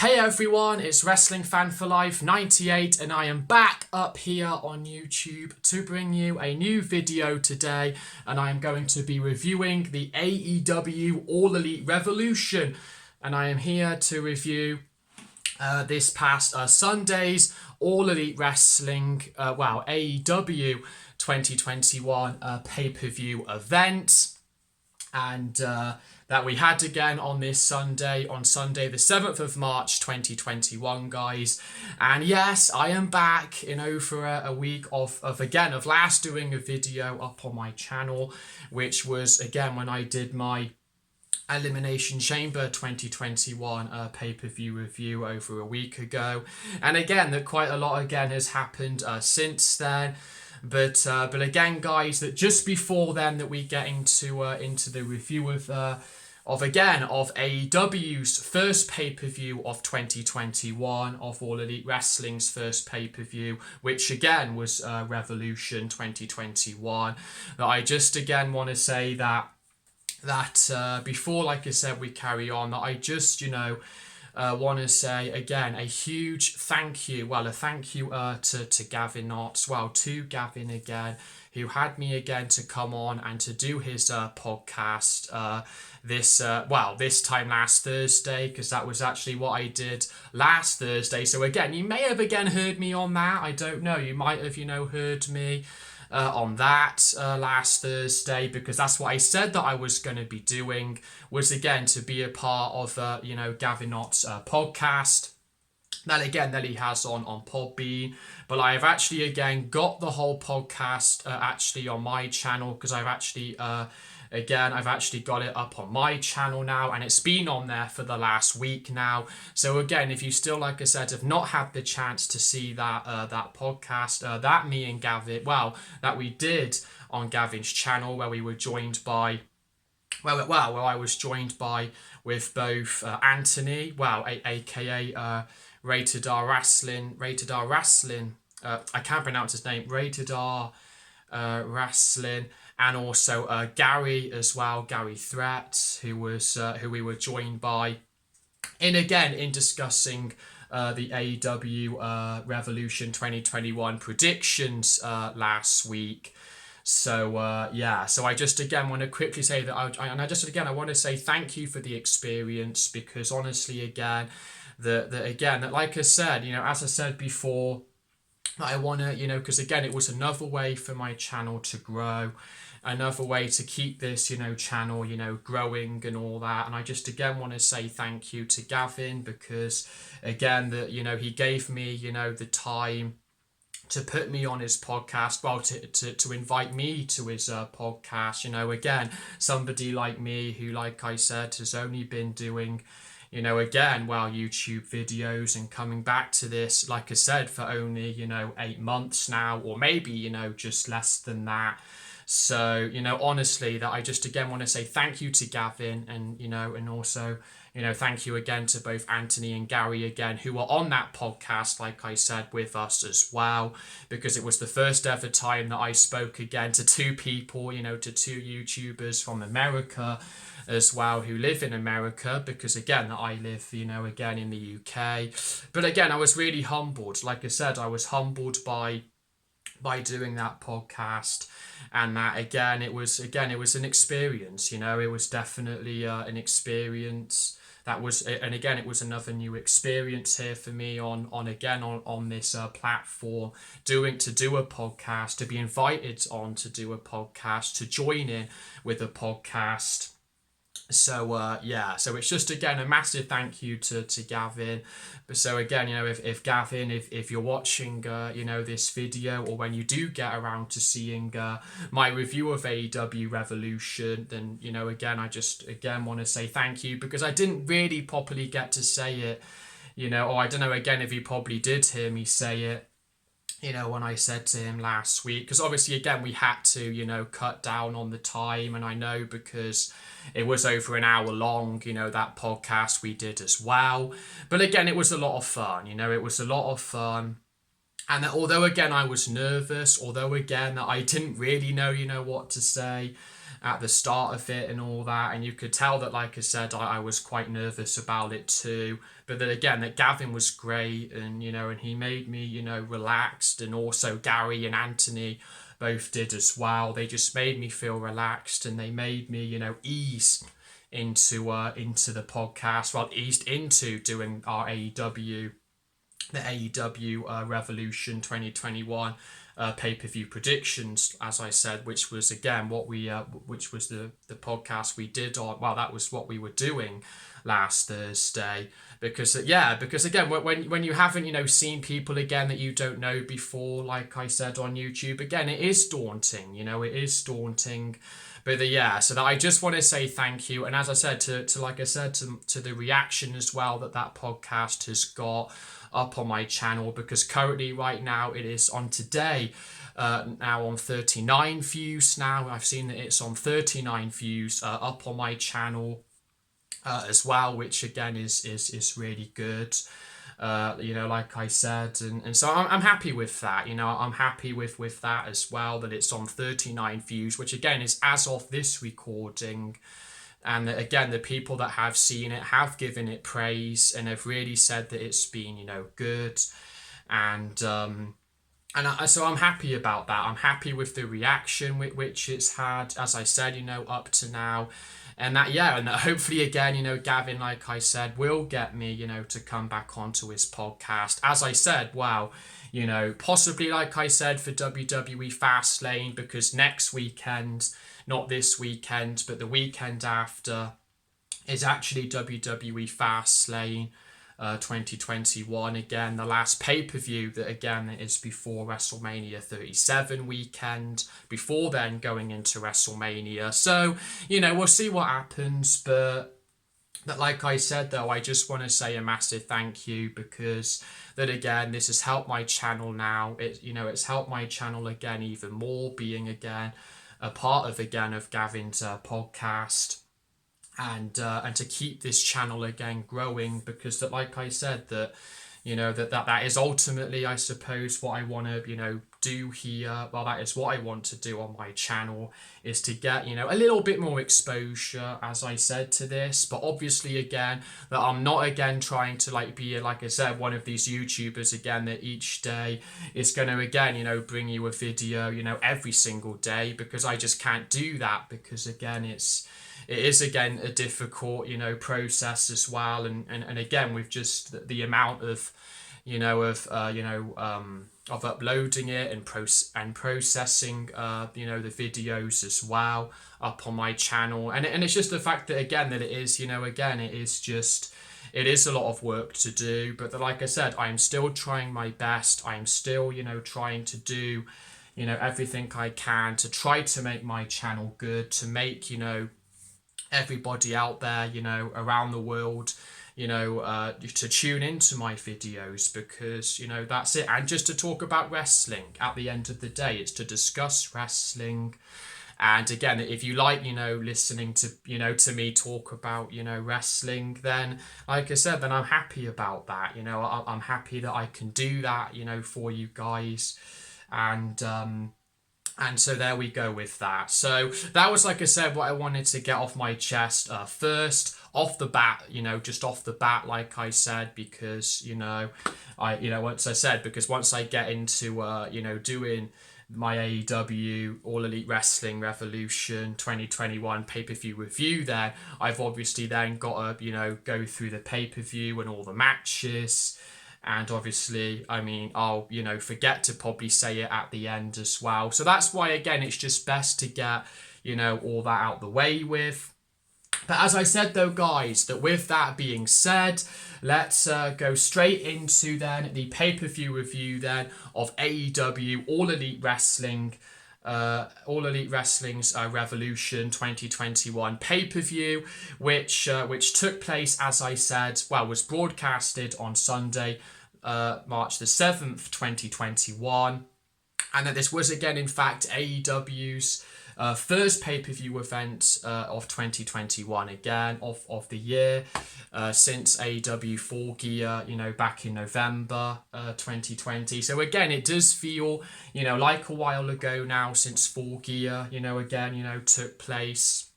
Hey everyone, it's Wrestling Fan for Life 98 and I am back up here on YouTube to bring you a new video today, and I am going to be reviewing the AEW All Elite Revolution, and I am here to review this past Sunday's All Elite Wrestling, AEW 2021 pay-per-view event. And that we had again on this Sunday, on Sunday the 7th of March 2021, guys. And yes, I am back, for a week of last doing a video up on my channel, which was again when I did my Elimination Chamber 2021 pay-per-view review over a week ago. And again, that quite a lot again has happened since then. But again, guys, that just before then that we get into the review of AEW's first pay-per-view of 2021, of All Elite Wrestling's first pay-per-view, which again was Revolution 2021. That I just again want to say that before, like I said, we carry on, that I just want to say again a huge thank you, to Gavin Knotts, to Gavin again, who had me again to come on and to do his podcast this time last Thursday, because that was actually what I did last Thursday. So again, you may have again heard me on that, I don't know, you might have heard me on that last Thursday, because that's what I said that I was going to be doing, was again to be a part of Gavin Knotts' podcast that he has on Podbean. But I have actually again got the whole podcast actually on my channel, because I've actually got it up on my channel now, and it's been on there for the last week now. So again, if you still, like I said, have not had the chance to see that podcast that me and Gavin, that we did on Gavin's channel, where we were joined by, where I was joined by with both Anthony, aka Rated R Wrestling. I can't pronounce his name. Rated R Wrestling. And also Gary as well, Gary Threat, who we were joined by in discussing the AEW Revolution 2021 predictions last week. So I just again want to quickly say that I want to say thank you for the experience, because honestly again, that like I said, as I said before, I want to, because again, it was another way for my channel to grow, another way to keep this, channel, growing and all that. And I just again want to say thank you to Gavin, because again, that, he gave me, the time to put me on his podcast, to invite me to his podcast, again, somebody like me who, like I said, has only been doing YouTube videos, and coming back to this, like I said, for only, 8 months now, or maybe, just less than that. So, honestly, that I just again want to say thank you to Gavin, and also, thank you again to both Anthony and Gary again, who were on that podcast, like I said, with us as well, because it was the first ever time that I spoke again to two people, to two YouTubers from America as well, who live in America, because again, I live, again in the UK. But again, I was really humbled. Like I said, I was humbled by doing that podcast, and that again, it was an experience. It was definitely an experience. That was, and again, it was another new experience here for me on this platform, to do a podcast, to be invited on to do a podcast, to join in with a podcast. So so it's just again a massive thank you to Gavin. But so again, if Gavin, if you're watching this video, or when you do get around to seeing my review of AEW Revolution, then again, I just again want to say thank you, because I didn't really properly get to say it, or I don't know again if you probably did hear me say it, when I said to him last week, because obviously again we had to cut down on the time, and I know because it was over an hour long, that podcast we did as well. But again, it was a lot of fun, it was a lot of fun. And although again I was nervous, although again I didn't really know what to say, at the start of it and all that, and you could tell that, like I said, I was quite nervous about it too. But then again, that Gavin was great, and and he made me relaxed, and also Gary and Anthony both did as well. They just made me feel relaxed, and they made me ease into the podcast, well, eased into doing our AEW Revolution 2021 pay-per-view predictions, as I said, which was again which was the podcast we did on, well, that was what we were doing last Thursday, because again, when you haven't seen people again that you don't know before, like I said, on YouTube, again, it is daunting. It is daunting. But so that I just want to say thank you, and as I said, to the reaction as well that podcast has got up on my channel, because currently right now it is on today now on 39 views. Now I've seen that it's on 39 views up on my channel as well, which again is really good. Like I said, and so I'm happy with that. I'm happy with that as well, that it's on 39 views, which again is as of this recording. And again, the people that have seen it have given it praise and have really said that it's been good. And so I'm happy about that. I'm happy with the reaction which it's had, as I said, up to now. And that hopefully again, Gavin, like I said, will get me, to come back onto his podcast. As I said, wow, possibly, like I said, for WWE Fastlane, because next weekend, not this weekend, but the weekend after, is actually WWE Fastlane 2021, again, the last pay-per-view that again is before WrestleMania 37 weekend, before then going into WrestleMania. So we'll see what happens, but that, like I said, though, I just want to say a massive thank you, because that again, this has helped my channel now. It's helped my channel again even more, being again a part of Gavin's podcast. And to keep this channel again growing, because that, like I said, that that is ultimately, I suppose, what I want to do here. Well, that is what I want to do on my channel, is to get a little bit more exposure, as I said, to this. But obviously again, that I'm not again trying to be, like I said, one of these YouTubers again that each day is going to again bring you a video every single day, because I just can't do that, because again it is again a difficult process as well, and again, with just the amount of of uploading it and processing the videos as well up on my channel, and it's just the fact that again that it is again it is a lot of work to do. But like I said, I am still trying my best. I am still trying to do everything I can to try to make my channel good, to make everybody out there around the world to tune into my videos, because that's it. And just to talk about wrestling at the end of the day, it's to discuss wrestling. And again, if you like listening to to me talk about wrestling, then like I said, then I'm happy about that. I'm happy that I can do that for you guys. And so there we go with that. So that was, like I said, what I wanted to get off my chest first, off the bat, just off the bat, like I said, because, once I get into, doing my AEW All Elite Wrestling Revolution 2021 pay-per-view review, then I've obviously then got to, go through the pay-per-view and all the matches. And obviously, I mean, I'll, forget to probably say it at the end as well. So that's why, again, it's just best to get, all that out the way with. But as I said, though, guys, that with that being said, let's go straight into then the pay-per-view review then of AEW All Elite Wrestling. All Elite Wrestling's Revolution 2021 pay-per-view, which took place, as I said, was broadcasted on Sunday, March the 7th, 2021, and that this was again, in fact, AEW's first pay-per-view event of 2021, again, of the year. since AEW Full Gear, back in November 2020. So again, it does feel, like a while ago now since Full Gear, again, took place.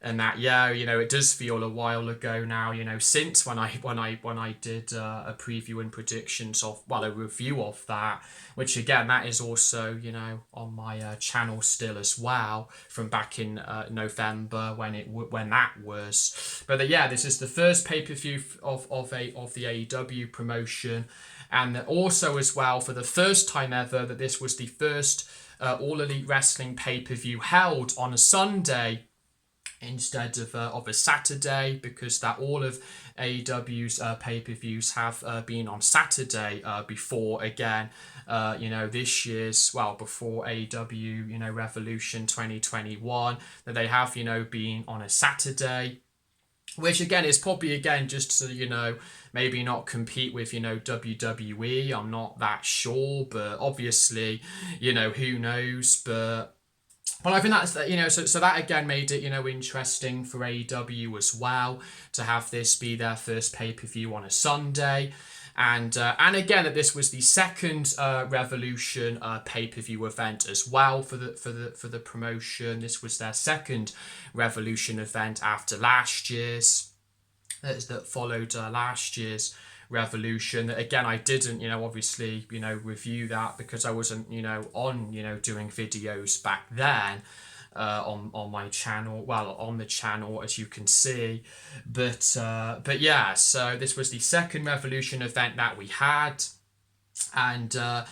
And that, yeah, it does feel a while ago now, since when I did a preview and predictions of, well, a review of that, which again, that is also, on my channel still as well, from back in November when that was. But yeah, this is the first pay-per-view of the AEW promotion, and also as well for the first time ever that this was the first All Elite Wrestling pay-per-view held on a Sunday instead of a Saturday, because that all of AEW's pay-per-views have been on Saturday before, again, this year's, well, before AEW, Revolution 2021, that they have, been on a Saturday, which again is probably again just to, maybe not compete with, WWE. I'm not that sure, but obviously, who knows, but I think that's, so that again made it, interesting for AEW as well to have this be their first pay-per-view on a Sunday. And again, that this was the second Revolution pay-per-view event as well for the promotion. This was their second Revolution event after last year's, that followed last year's Revolution. Again, I didn't, obviously, review that because I wasn't, on, doing videos back then on my channel, well, on the channel, as you can see. But yeah, so this was the second Revolution event that we had. And that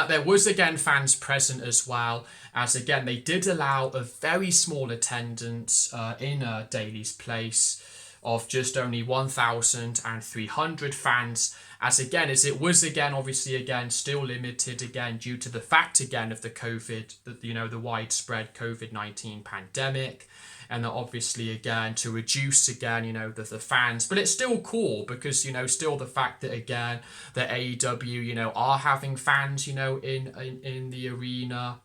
there was again fans present as well, as again they did allow a very small attendance in Daly's Place of just only 1,300 fans, as it was again obviously again still limited again due to the fact again of the COVID, the widespread COVID-19 pandemic, and that obviously again to reduce again the fans. But it's still cool because still the fact that again the AEW are having fans in the arena,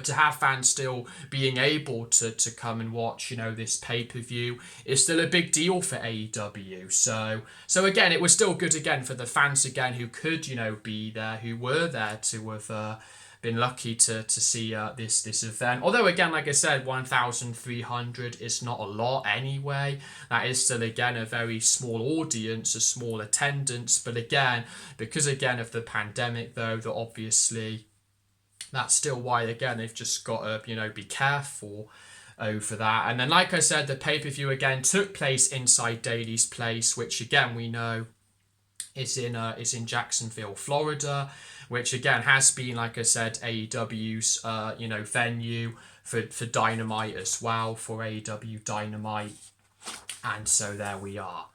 to have fans still being able to come and watch, this pay-per-view is still a big deal for AEW. So again, it was still good again for the fans again who could, be there, who were there to have been lucky to see this event. Although again, like I said, 1,300 is not a lot anyway. That is still again a very small audience, a small attendance. But again, because again of the pandemic though, that obviously that's still why again they've just got to be careful over that. And then like I said, the pay-per-view again took place inside Daly's Place, which again we know is in Jacksonville, Florida, which again has been, like I said, AEW's venue for Dynamite as well, for AEW Dynamite. And so there we are.